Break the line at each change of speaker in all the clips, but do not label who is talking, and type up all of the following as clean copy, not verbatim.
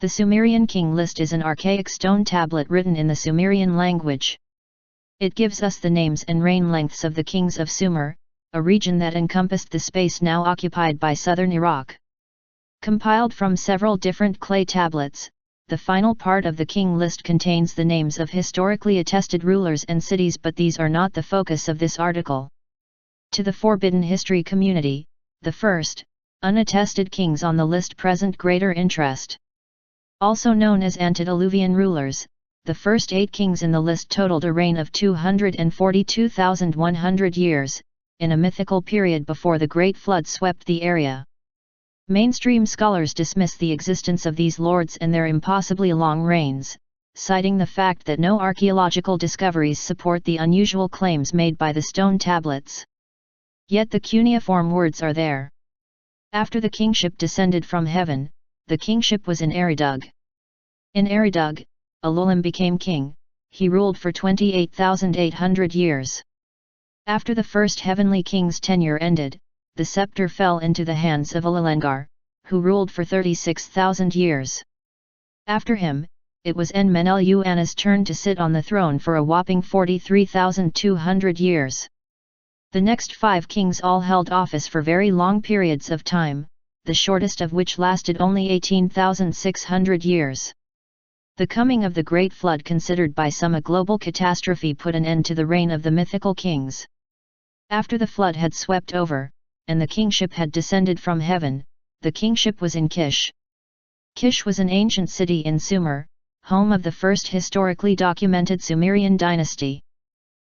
The Sumerian King List is an archaic stone tablet written in the Sumerian language. It gives us the names and reign lengths of the kings of Sumer, a region that encompassed the space now occupied by southern Iraq. Compiled from several different clay tablets, the final part of the King List contains the names of historically attested rulers and cities, but these are not the focus of this article. To the Forbidden History community, the first, unattested kings on the list present greater interest. Also known as antediluvian rulers, the first 8 kings in the list totaled a reign of 242,100 years, in a mythical period before the Great Flood swept the area. Mainstream scholars dismiss the existence of these lords and their impossibly long reigns, citing the fact that no archaeological discoveries support the unusual claims made by the stone tablets. Yet the cuneiform words are there. After the kingship descended from heaven, the kingship was in Eridug. In Eridug, Ululim became king. He ruled for 28,800 years. After the first heavenly king's tenure ended, the scepter fell into the hands of Ulalengar, who ruled for 36,000 years. After him, it was Enmenel-Uana's turn to sit on the throne for a whopping 43,200 years. The next 5 kings all held office for very long periods of time, the shortest of which lasted only 18,600 years. The coming of the Great Flood, considered by some a global catastrophe, put an end to the reign of the mythical kings. After the flood had swept over, and the kingship had descended from heaven, the kingship was in Kish. Kish was an ancient city in Sumer, home of the first historically documented Sumerian dynasty.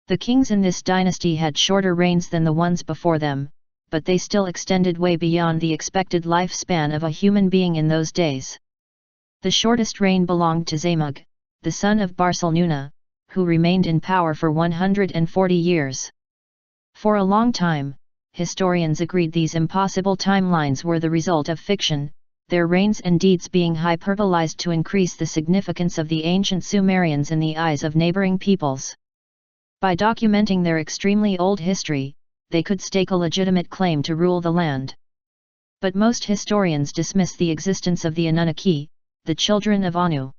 The kings in this dynasty had shorter reigns than the ones before them, but they still extended way beyond the expected lifespan of a human being in those days. The shortest reign belonged to Zamug, the son of Barcelnuna, who remained in power for 140 years. For a long time, historians agreed these impossible timelines were the result of fiction, their reigns and deeds being hyperbolized to increase the significance of the ancient Sumerians in the eyes of neighboring peoples. By documenting their extremely old history, they could stake a legitimate claim to rule the land. But most historians dismiss the existence of the Anunnaki, the children of Anu.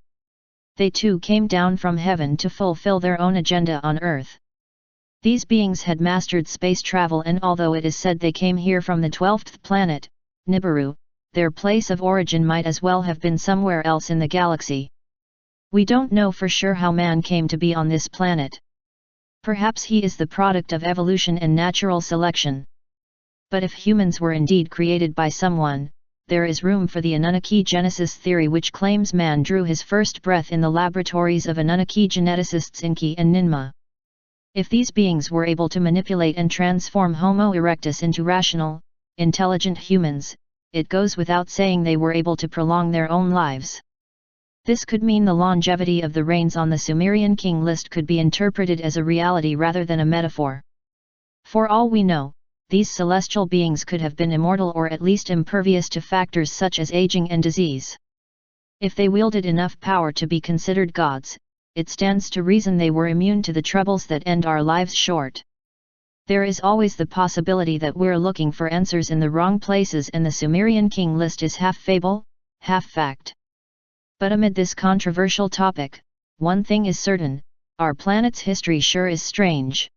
They too came down from heaven to fulfill their own agenda on Earth. These beings had mastered space travel, and although it is said they came here from the 12th planet, Nibiru, their place of origin might as well have been somewhere else in the galaxy. We don't know for sure how man came to be on this planet. Perhaps he is the product of evolution and natural selection. But if humans were indeed created by someone, there is room for the Anunnaki Genesis theory, which claims man drew his first breath in the laboratories of Anunnaki geneticists Enki and Ninmah. If these beings were able to manipulate and transform Homo erectus into rational, intelligent humans, it goes without saying they were able to prolong their own lives. This could mean the longevity of the reigns on the Sumerian King List could be interpreted as a reality rather than a metaphor. For all we know, these celestial beings could have been immortal, or at least impervious to factors such as aging and disease. If they wielded enough power to be considered gods, it stands to reason they were immune to the troubles that end our lives short. There is always the possibility that we're looking for answers in the wrong places, and the Sumerian King List is half fable, half fact. But amid this controversial topic, one thing is certain: our planet's history sure is strange.